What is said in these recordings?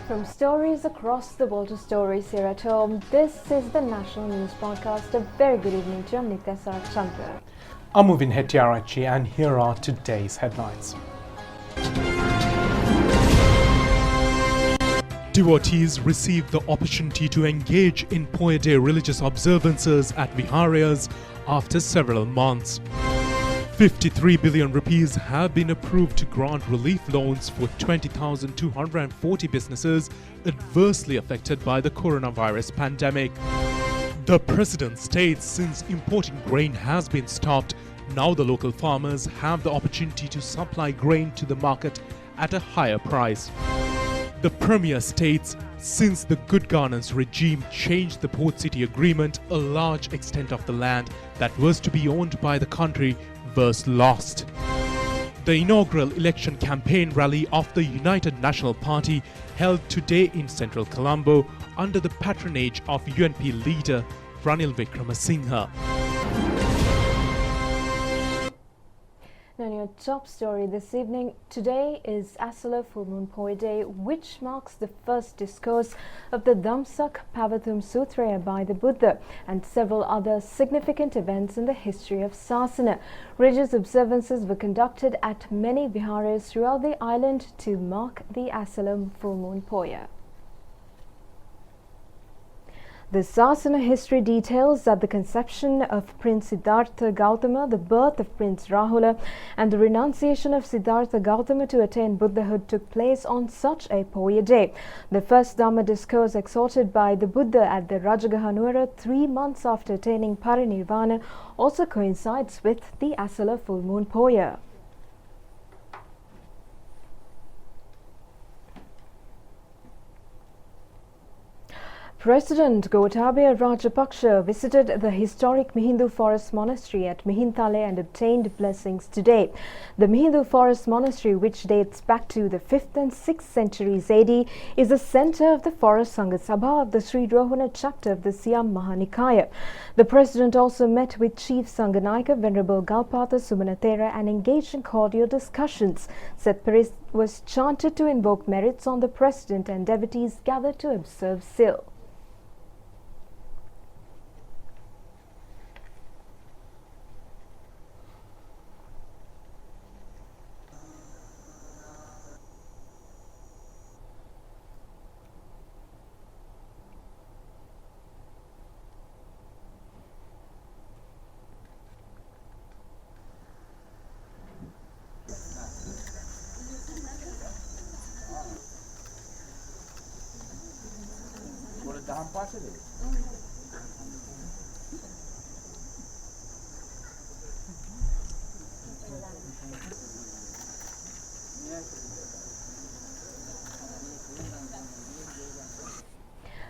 From stories across the world to stories here at home, this is the National News Podcast. A very good evening to Nitya Chandra. I'm Movin Hettiarachi and here are today's headlines. Devotees receive the opportunity to engage in Poya Day religious observances at Viharas after several months. 53 billion rupees have been approved to grant relief loans for 20,240 businesses adversely affected by the coronavirus pandemic. The president states since importing grain has been stopped, now the local farmers have the opportunity to supply grain to the market at a higher price. The Premier states since the good governance regime changed the Port City Agreement, a large extent of the land that was to be owned by the country was lost. The inaugural election campaign rally of the United National Party held today in central Colombo under the patronage of UNP leader Ranil Wickremesinghe. Now, in your top story this evening, today is Asala Full Moon Poya Day, which marks the first discourse of the Dhammsak Pavathum Sutraya by the Buddha and several other significant events in the history of Sasana. Religious observances were conducted at many viharas throughout the island to mark the Asala Full Moon Poya. The Sasana history details that the conception of Prince Siddhartha Gautama, the birth of Prince Rahula, and the renunciation of Siddhartha Gautama to attain Buddhahood took place on such a Poya Day. The first Dhamma discourse exhorted by the Buddha at the Rajagaha Nuwara 3 months after attaining Parinirvana also coincides with the Asala Full Moon Poya. President Gotabaya Rajapaksa visited the historic Mihindu Forest Monastery at Mihintale and obtained blessings today. The Mihindu Forest Monastery, which dates back to the 5th and 6th centuries AD, is the center of the Forest Sangha Sabha of the Sri Rohana chapter of the Siam Mahanikaya. The President also met with Chief Sanghanayaka Venerable Galpatha Sumanatera and engaged in cordial discussions. Seth Paris was chanted to invoke merits on the President and devotees gathered to observe Sil.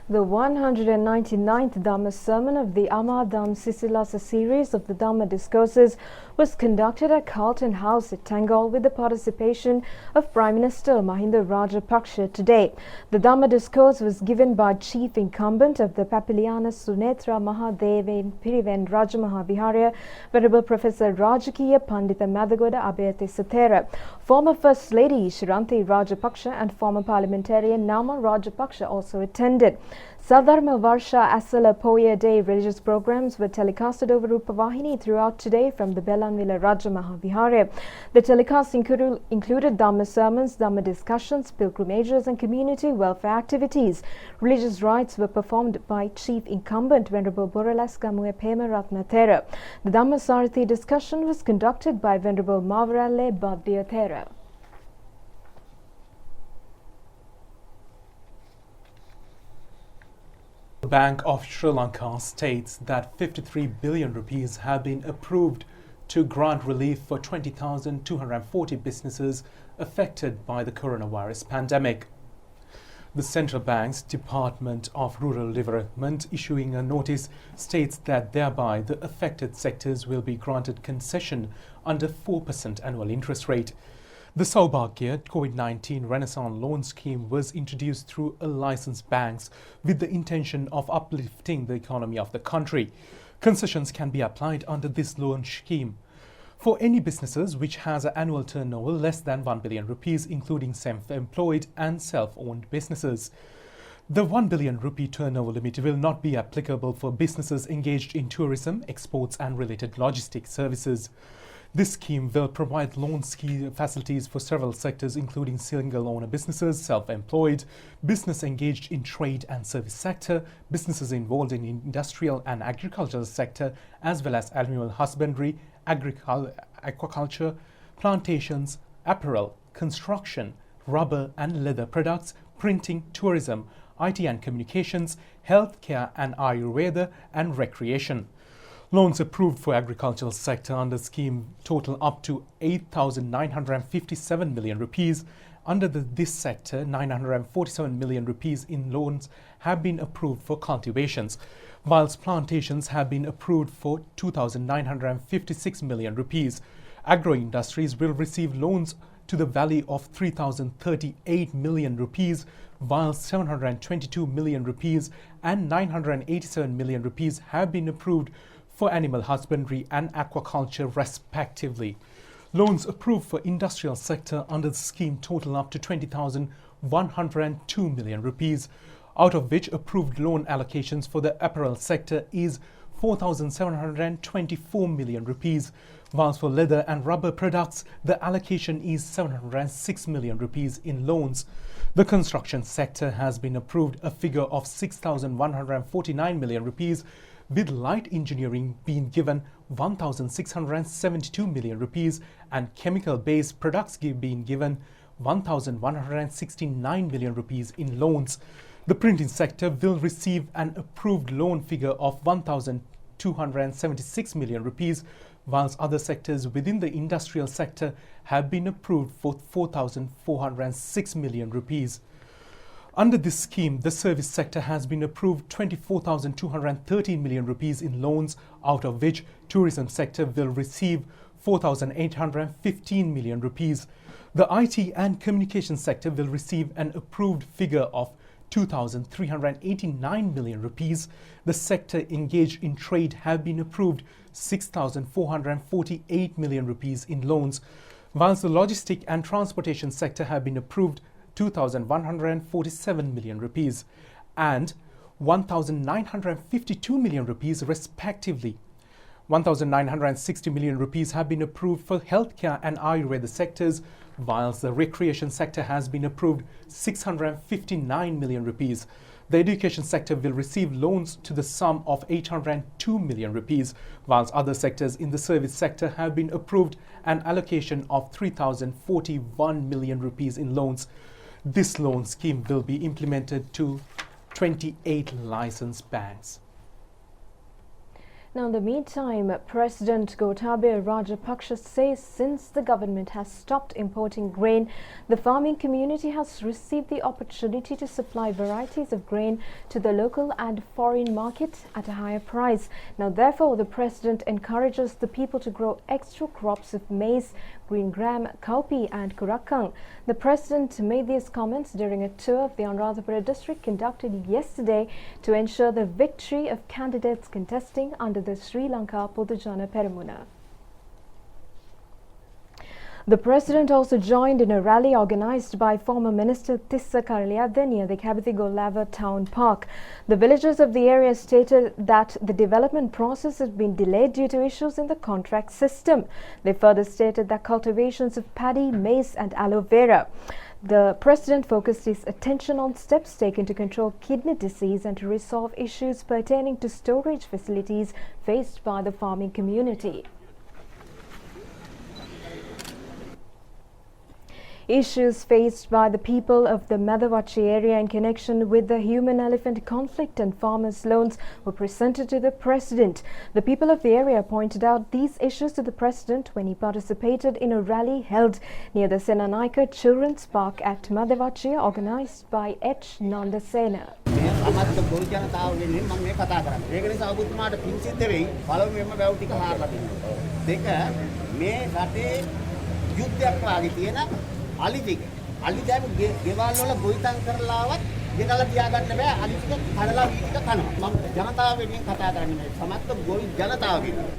The 199th Dhamma sermon of the Amar Dham Sisilasa series of the Dhamma discourses was conducted at Carlton House at Tangol with the participation of Prime Minister Mahinda Rajapaksa today. The Dhamma discourse was given by Chief Incumbent of the Papiliana Sunetra Mahadevan Piriven Rajamahaviharya, Venerable Professor Rajakiya Pandita Madhagoda Abhayate Sathera. Former First Lady Shiranti Rajapaksa and former parliamentarian Nama Rajapaksa also attended. Sadharma Varsha Asala Poya Day religious programs were telecasted over Rupavahini throughout today from the Bellanvilla Raja Mahaviharya. The telecast included Dhamma sermons, Dhamma discussions, pilgrimages and community welfare activities. Religious rites were performed by Chief Incumbent Venerable Boralas Kamue Pema Ratnathera. The Dhamma Sarathi discussion was conducted by Venerable Mavaralle Badyathera. The Bank of Sri Lanka states that 53 billion rupees have been approved to grant relief for 20,240 businesses affected by the coronavirus pandemic. The central bank's Department of Rural Development issuing a notice states that thereby the affected sectors will be granted concession under 4% annual interest rate. The Saubhagya COVID-19 Renaissance Loan Scheme was introduced through a licensed banks with the intention of uplifting the economy of the country. Concessions can be applied under this loan scheme. for any businesses which has an annual turnover less than 1 billion rupees, including self-employed and self-owned businesses. The 1 billion rupee turnover limit will not be applicable for businesses engaged in tourism, exports and related logistics services. This scheme will provide loan facilities for several sectors including single-owner businesses, self-employed, business engaged in trade and service sector, businesses involved in industrial and agricultural sector, as well as animal husbandry, aquaculture, plantations, apparel, construction, rubber and leather products, printing, tourism, IT and communications, healthcare and Ayurveda and recreation. Loans approved for agricultural sector under scheme total up to 8,957 million rupees. Under this sector, 947 million rupees in loans have been approved for cultivations, whilst plantations have been approved for 2,956 million rupees. Agro industries will receive loans to the value of 3,038 million rupees, while 722 million rupees and 987 million rupees have been approved for animal husbandry and aquaculture respectively. Loans approved for industrial sector under the scheme total up to 20,102 million rupees, out of which approved loan allocations for the apparel sector is 4,724 million rupees, whilst for leather and rubber products the allocation is 706 million rupees in loans. The construction sector has been approved a figure of 6,149 million rupees, with light engineering being given 1,672 million rupees and chemical-based products being given 1,169 million rupees in loans. The printing sector will receive an approved loan figure of 1,276 million rupees, whilst other sectors within the industrial sector have been approved for 4,406 million rupees. Under this scheme, the service sector has been approved 24,213 million rupees in loans, out of which tourism sector will receive 4,815 million rupees. The IT and communication sector will receive an approved figure of 2,389 million rupees. The sector engaged in trade have been approved 6,448 million rupees in loans, whilst the logistic and transportation sector have been approved 2,147 million rupees and 1,952 million rupees respectively. 1,960 million rupees have been approved for healthcare and Ayurveda sectors, whilst the recreation sector has been approved 659 million rupees. The education sector will receive loans to the sum of 802 million rupees, whilst other sectors in the service sector have been approved an allocation of 3,041 million rupees in loans. This loan scheme will be implemented to 28 licensed banks. Now, in the meantime, President Gotabaya Rajapaksa says since the government has stopped importing grain, the farming community has received the opportunity to supply varieties of grain to the local and foreign market at a higher price. Now, therefore, the president encourages the people to grow extra crops of maize, green gram, cowpea and kurakang. The president made these comments during a tour of the Anuradhapura district conducted yesterday to ensure the victory of candidates contesting under the Sri Lanka Podujana Peramuna. The president also joined in a rally organized by former Minister Tissa Karliada near the Kabathigolava town park. The villagers of the area stated that the development process has been delayed due to issues in the contract system. They further stated that cultivations of paddy, maize and aloe vera. The president focused his attention on steps taken to control kidney disease and to resolve issues pertaining to storage facilities faced by the farming community. Issues faced by the people of the Madhavachi area in connection with the human-elephant conflict and farmers' loans were presented to the president. The people of the area pointed out these issues to the president when he participated in a rally held near the Senanaika Children's Park at Madhavachi, organized by H. Nandasena. අලිතික දැන් ගෙවල් වල ගොවිතැන් කරලාවත් ගෙදලා තියාගන්න බෑ අලිතික කඩලා වීතික කනවා මම ජනතාව වෙනුවෙන් කතා කරන්නේ සමස්ත ගොවි ජනතාව වෙනුවෙන්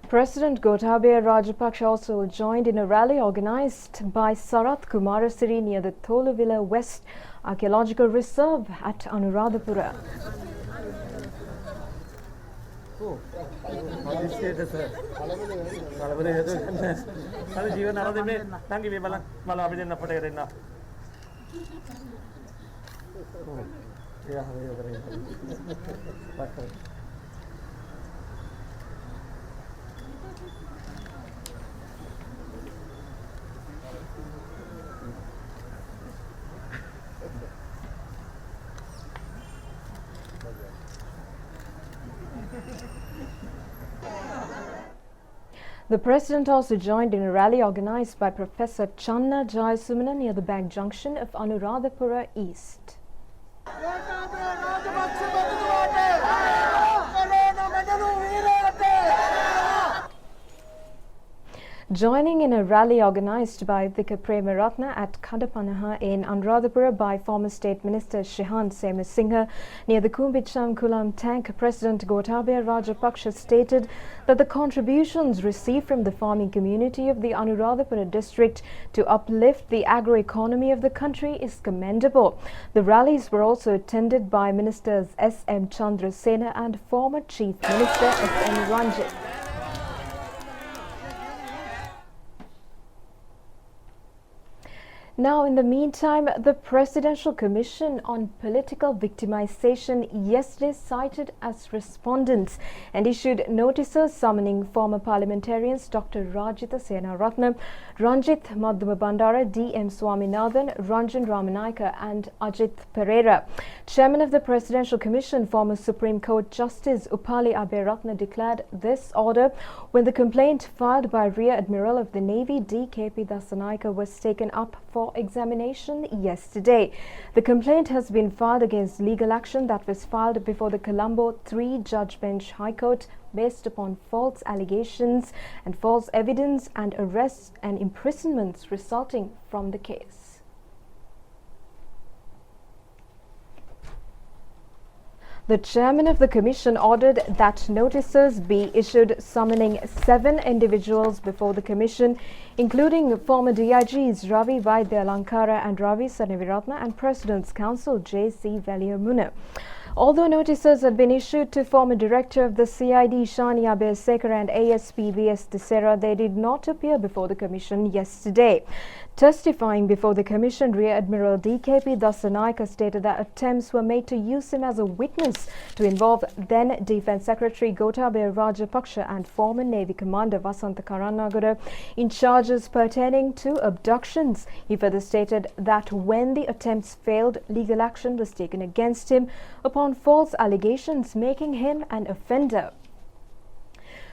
President Gotabaya Rajapaksa also joined in a rally organized by Sarath Kumarasiri near the Tholuvilla West Archaeological Reserve at Anuradhapura. The President also joined in a rally organized by Professor Channa Jayasumana near the Bank Junction of Anuradhapura East. Joining in a rally organized by Vika Premaratna at Kadapanaha in Anuradhapura by former State Minister Shehan Semasinghe near the Kumbicham Kulam tank, President Gotabaya Rajapaksa stated that the contributions received from the farming community of the Anuradhapura district to uplift the agro-economy of the country is commendable. The rallies were also attended by Ministers S.M. Chandrasena and former Chief Minister S.N. Ranjit. Now, in the meantime, the Presidential Commission on Political Victimization yesterday cited as respondents and issued notices summoning former parliamentarians Dr. Rajitha Senaratnam, Ranjit Madhumabandara, D.M. Swaminathan, Ranjan Ramanaika and Ajit Pereira. Chairman of the Presidential Commission, former Supreme Court Justice Upali Aberatna declared this order when the complaint filed by Rear Admiral of the Navy D.K.P. Dasanaika was taken up for examination yesterday. The complaint has been filed against legal action that was filed before the Colombo 3-judge bench High Court based upon false allegations and false evidence and arrests and imprisonments resulting from the case. The chairman of the commission ordered that notices be issued summoning 7 individuals before the commission, including former DIGs Ravi Vaidyalankara and Ravi Sanaviratna and President's Counsel J.C. Veliamuna. Although notices had been issued to former director of the CID Shani Abesekar and ASP V.S. Desera, they did not appear before the commission yesterday. Testifying before the commission, Rear Admiral D.K.P. Dasanaika stated that attempts were made to use him as a witness to involve then Defence Secretary Gotabaya Rajapaksa and former Navy Commander Vasantha Karanagara in charges pertaining to abductions. He further stated that when the attempts failed, legal action was taken against him upon false allegations, making him an offender.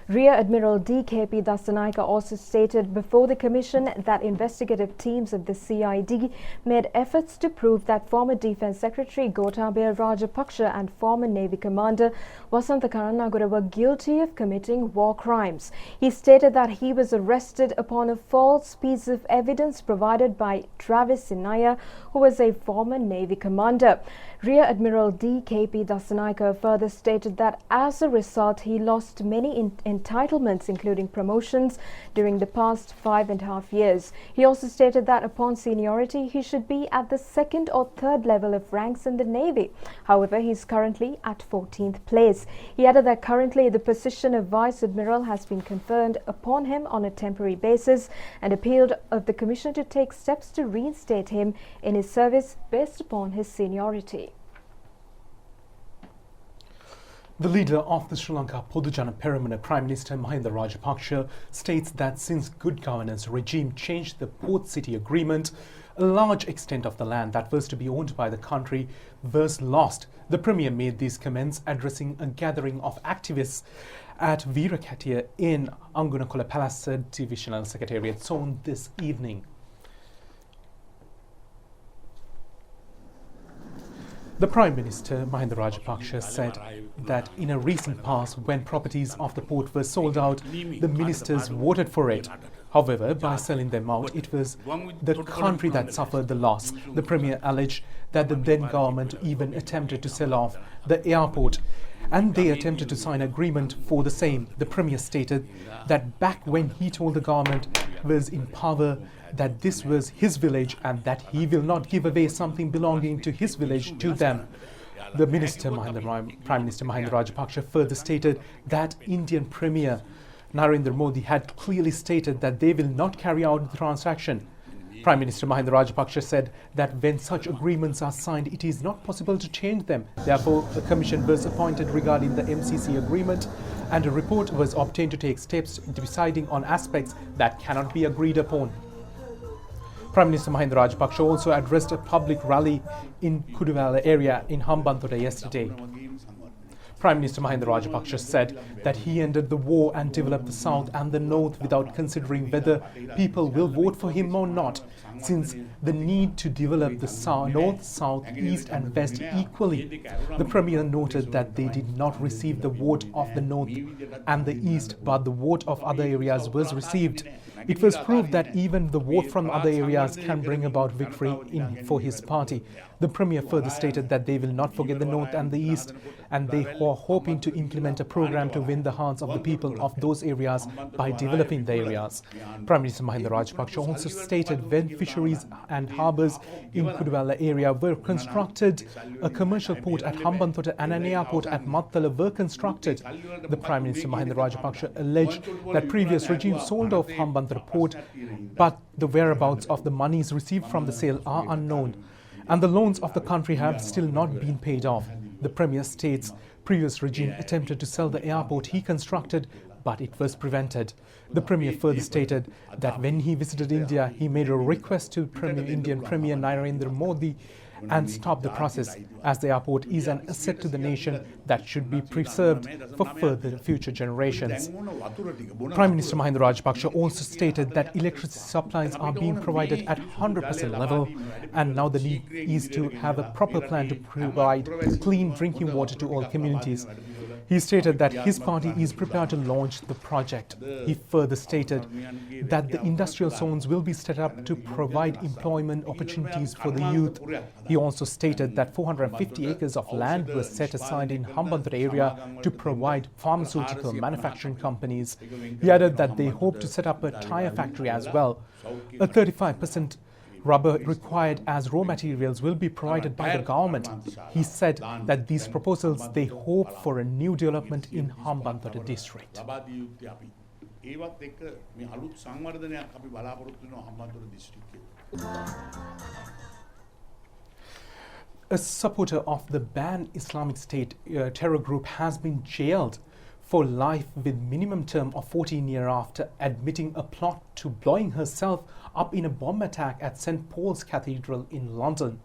Rear Admiral D.K.P. Dasanaika also stated before the commission that investigative teams of the CID made efforts to prove that former Defence Secretary Gotabaya Rajapaksa and former Navy Commander Vasantha Karanagara were guilty of committing war crimes. He stated that he was arrested upon a false piece of evidence provided by Travis Sinaya, who was a former Navy commander. Rear Admiral D.K.P. Dasanaika further stated that as a result, he lost many entitlements, including promotions, during the past 5.5 years. He also stated that upon seniority, he should be at the 2nd or 3rd level of ranks in the Navy. However, he is currently at 14th place. He added that currently the position of Vice Admiral has been conferred upon him on a temporary basis and appealed of the Commission to take steps to reinstate him in his service based upon his seniority. The leader of the Sri Lanka Podujana Peramuna, Prime Minister Mahinda Rajapaksa, states that since good governance regime changed the Port City Agreement, a large extent of the land that was to be owned by the country was lost. The Premier made these comments addressing a gathering of activists at Veerakatiya in Angunakola Palace Divisional Secretariat Zone this evening. The Prime Minister Mahinda Rajapaksa said that in a recent past, when properties of the port were sold out, the ministers voted for it. However, by selling them out, it was the country that suffered the loss. The Premier alleged that the then government even attempted to sell off the airport, and they attempted to sign an agreement for the same. The Premier stated that back when he told the government was in power that this was his village and that he will not give away something belonging to his village to them. The Prime Minister Mahinda Rajapaksa further stated that Indian Premier Narendra Modi had clearly stated that they will not carry out the transaction. Prime Minister Mahinda Rajapaksa said that when such agreements are signed, it is not possible to change them. Therefore, a commission was appointed regarding the MCC agreement, and a report was obtained to take steps deciding on aspects that cannot be agreed upon. Prime Minister Mahinda Rajapaksa also addressed a public rally in Kuduvela area in Hambantota yesterday. Prime Minister Mahinda Rajapaksa said that he ended the war and developed the south and the north without considering whether people will vote for him or not, since the need to develop the north, south, east and west equally. The Premier noted that they did not receive the vote of the north and the east, but the vote of other areas was received. It was proved that even the vote from other areas can bring about victory for his party. The Premier further stated that they will not forget the north and the east, and they are hoping to implement a program to win the hearts of the people of those areas by developing the areas. Prime Minister Mahinda Rajapaksa also stated when fisheries and harbours in Kuduvela area were constructed, a commercial port at Hambantota and an airport at Mattala were constructed. The Prime Minister Mahinda Rajapaksa alleged that previous regime sold off Hambantota port, but the whereabouts of the monies received from the sale are unknown, and the loans of the country have still not been paid off. The Premier states previous regime attempted to sell the airport he constructed, but it was prevented. The Premier further stated that when he visited India, he made a request to Indian Premier Narendra Modi and stop the process, as the airport is an asset to the nation that should be preserved for further future generations. Prime Minister Mahinda Rajapaksa also stated that electricity supplies are being provided at 100% level, and now the need is to have a proper plan to provide clean drinking water to all communities. He stated that his party is prepared to launch the project. He further stated that the industrial zones will be set up to provide employment opportunities for the youth. He also stated that 450 acres of land were set aside in Hambantota area to provide pharmaceutical manufacturing companies. He added that they hope to set up a tyre factory as well. A 35% rubber required as raw materials will be provided by the government. He said that these proposals, they hope for a new development in Hambantota district. A supporter of the banned Islamic State terror group has been jailed for life with minimum term of 14 years after admitting a plot to blowing herself up in a bomb attack at St. Paul's Cathedral in London.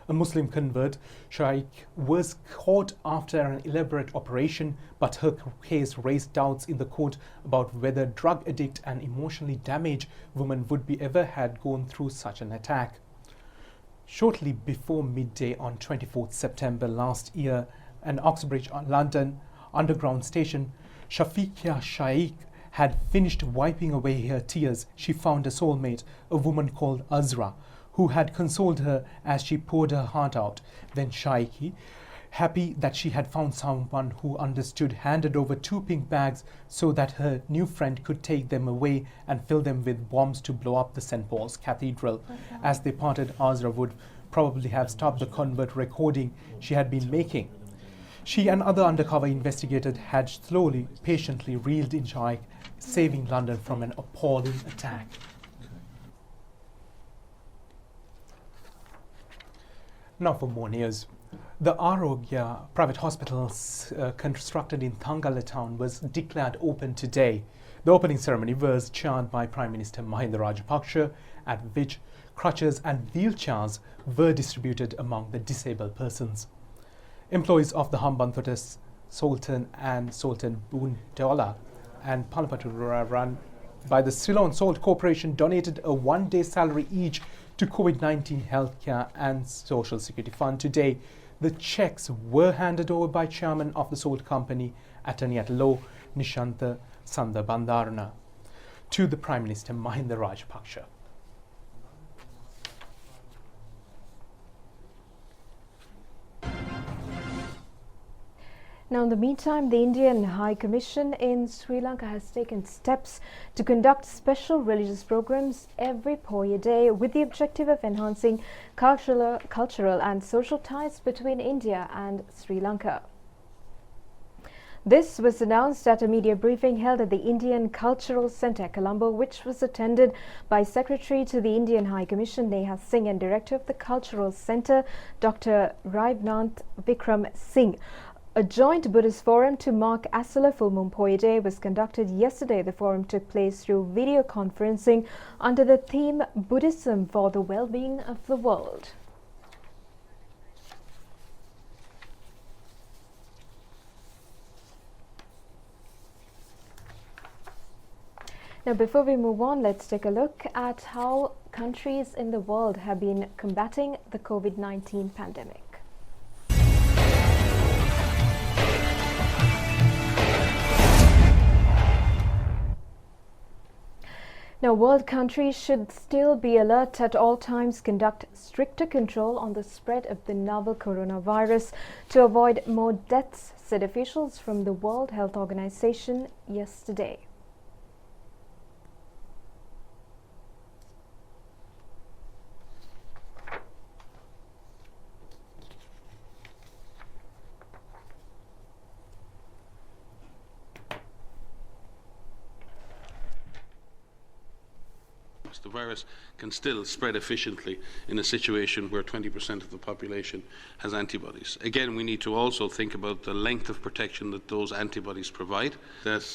A Muslim convert, Shaikh, was caught after an elaborate operation, but her case raised doubts in the court about whether drug addict and emotionally damaged woman would be ever had gone through such an attack. Shortly before midday on 24th September last year, an Oxbridge, London underground station, Shafiqia Shaikh had finished wiping away her tears. She found a soulmate, a woman called Azra, who had consoled her as she poured her heart out. Then Shaikh, happy that she had found someone who understood, handed over 2 pink bags so that her new friend could take them away and fill them with bombs to blow up the St. Paul's Cathedral. As they parted, Azra would probably have stopped the convert recording she had been making. She and other undercover investigators had slowly, patiently reeled in Shaikh, saving London from an appalling attack. Now for more news. The Arogya private hospital constructed in Thangala town was declared open today. The opening ceremony was chaired by Prime Minister Mahinda Rajapaksa, at which crutches and wheelchairs were distributed among the disabled persons. Employees of the Hambantota Sultan and Sultan Bundola and Palapatu run by the Ceylon Salt Corporation donated a one-day salary each to COVID-19 healthcare and social security fund today. The checks were handed over by chairman of the salt company, Attorney at Law, Nishanta Sanda Bandarana. to the Prime Minister Mahinda Rajapaksa. Now, in the meantime, the Indian High Commission in Sri Lanka has taken steps to conduct special religious programs every Poya Day with the objective of enhancing cultural and social ties between India and Sri Lanka. This was announced at a media briefing held at the Indian Cultural Centre, Colombo, which was attended by Secretary to the Indian High Commission, Neha Singh, and Director of the Cultural Centre, Dr. Raivnath Vikram Singh. A joint Buddhist forum to mark Asala Full Moon Poya Day was conducted yesterday. The forum took place through video conferencing under the theme Buddhism for the Well-being of the World. Now, before we move on, let's take a look at how countries in the world have been combating the COVID-19 pandemic. Now, world countries should still be alert at all times, conduct stricter control on the spread of the novel coronavirus to avoid more deaths, said officials from the World Health Organization yesterday. The virus can still spread efficiently in a situation where 20% of the population has antibodies. Again, we need to also think about the length of protection that those antibodies provide. That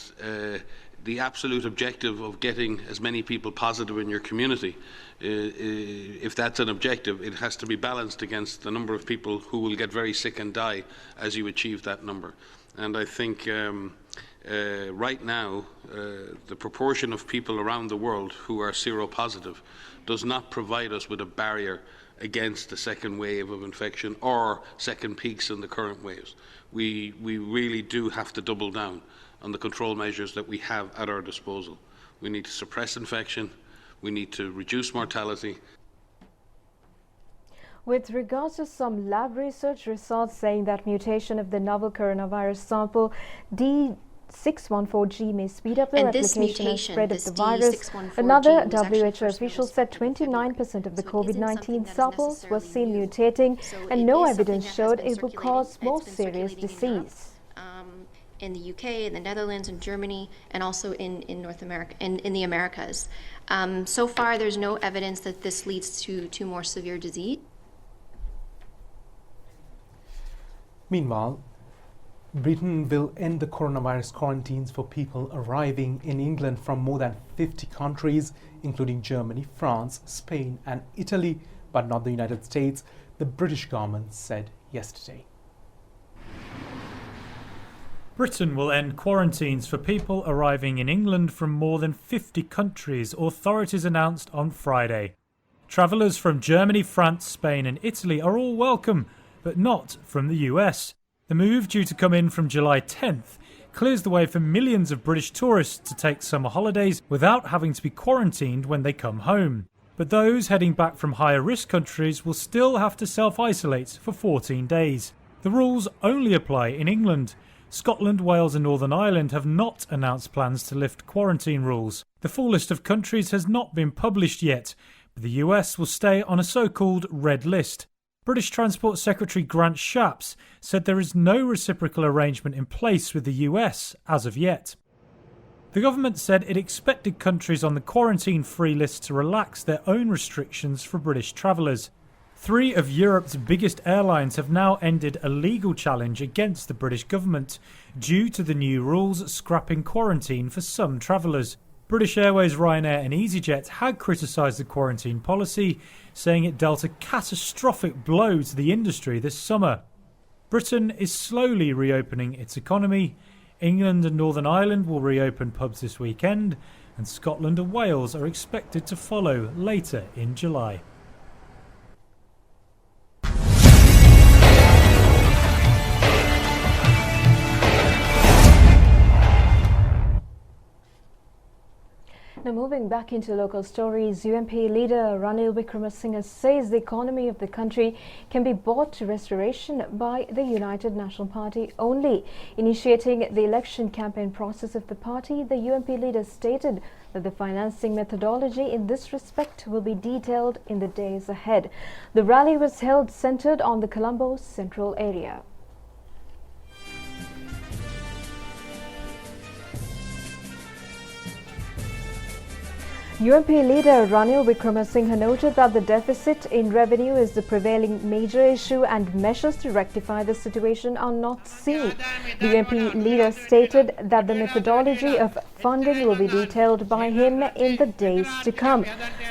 the absolute objective of getting as many people positive in your community, if that's an objective, it has to be balanced against the number of people who will get very sick and die as you achieve that number. And I think right now, the proportion of people around the world who are seropositive does not provide us with a barrier against the second wave of infection or second peaks in the current waves. We really do have to double down on the control measures that we have at our disposal. We need to suppress infection, we need to reduce mortality. With regards to some lab research results saying that mutation of the novel coronavirus sample D614G may speed up the replication and spread of the virus. Another WHO official said 29% of the COVID-19 samples were seen mutating, and no evidence showed it would cause more serious disease. In the UK, in the Netherlands, in Germany, and also in North America, in the Americas. So far, there's no evidence that this leads to more severe disease. Meanwhile, Britain will end the coronavirus quarantines for people arriving in England from more than 50 countries, including Germany, France, Spain and Italy, but not the United States, the British government said yesterday. Britain will end quarantines for people arriving in England from more than 50 countries, authorities announced on Friday. Travellers from Germany, France, Spain and Italy are all welcome, but not from the US. The move, due to come in from July 10th, clears the way for millions of British tourists to take summer holidays without having to be quarantined when they come home. But those heading back from higher risk countries will still have to self-isolate for 14 days. The rules only apply in England. Scotland, Wales and Northern Ireland have not announced plans to lift quarantine rules. The full list of countries has not been published yet, but the US will stay on a so-called red list. British Transport Secretary Grant Shapps said there is no reciprocal arrangement in place with the US as of yet. The government said it expected countries on the quarantine-free list to relax their own restrictions for British travellers. 3 of Europe's biggest airlines have now ended a legal challenge against the British government due to the new rules scrapping quarantine for some travellers. British Airways, Ryanair and EasyJet had criticised the quarantine policy, saying it dealt a catastrophic blow to the industry this summer. Britain is slowly reopening its economy. England and Northern Ireland will reopen pubs this weekend, and Scotland and Wales are expected to follow later in July. Now moving back into local stories, UMP leader Ranil Wickremesinghe says the economy of the country can be brought to restoration by the United National Party only. Initiating the election campaign process of the party, the UMP leader stated that the financing methodology in this respect will be detailed in the days ahead. The rally was held centred on the Colombo Central area. UMP leader Ranil Wickremesinghe noted that the deficit in revenue is the prevailing major issue and measures to rectify the situation are not seen. The UMP leader stated that the methodology of funding will be detailed by him in the days to come.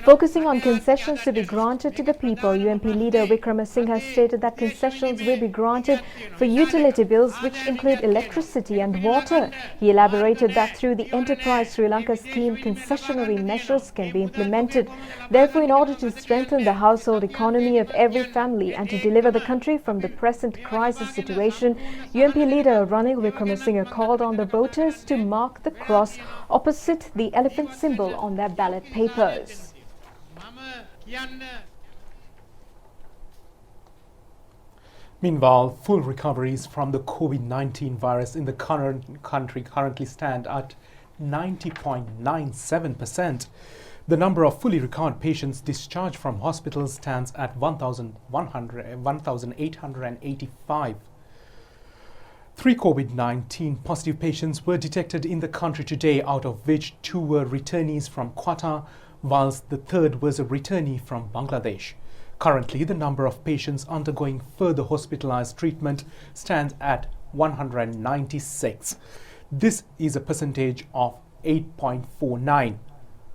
Focusing on concessions to be granted to the people, UMP leader Wickremesinghe stated that concessions will be granted for utility bills which include electricity and water. He elaborated that through the Enterprise Sri Lanka scheme, concessionary measures can be implemented. Therefore, in order to strengthen the household economy of every family and to deliver the country from the present crisis situation, UMP leader Ranil Wickremesinghe called on the voters to mark the cross opposite the elephant symbol on their ballot papers. Meanwhile, full recoveries from the COVID-19 virus in the country currently stand at 90.97%. The number of fully recovered patients discharged from hospitals stands at 1,885. 3 COVID-19 positive patients were detected in the country today, out of which 2 were returnees from Qatar, whilst the third was a returnee from Bangladesh. Currently, the number of patients undergoing further hospitalized treatment stands at 196. This is a percentage of 8.49.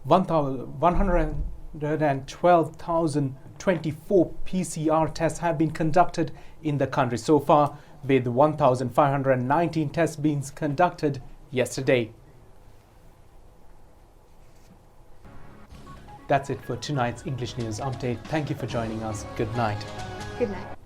112,024 PCR tests have been conducted in the country so far, with 1,519 tests being conducted yesterday. That's it for tonight's English News Update. Thank you for joining us. Good night. Good night.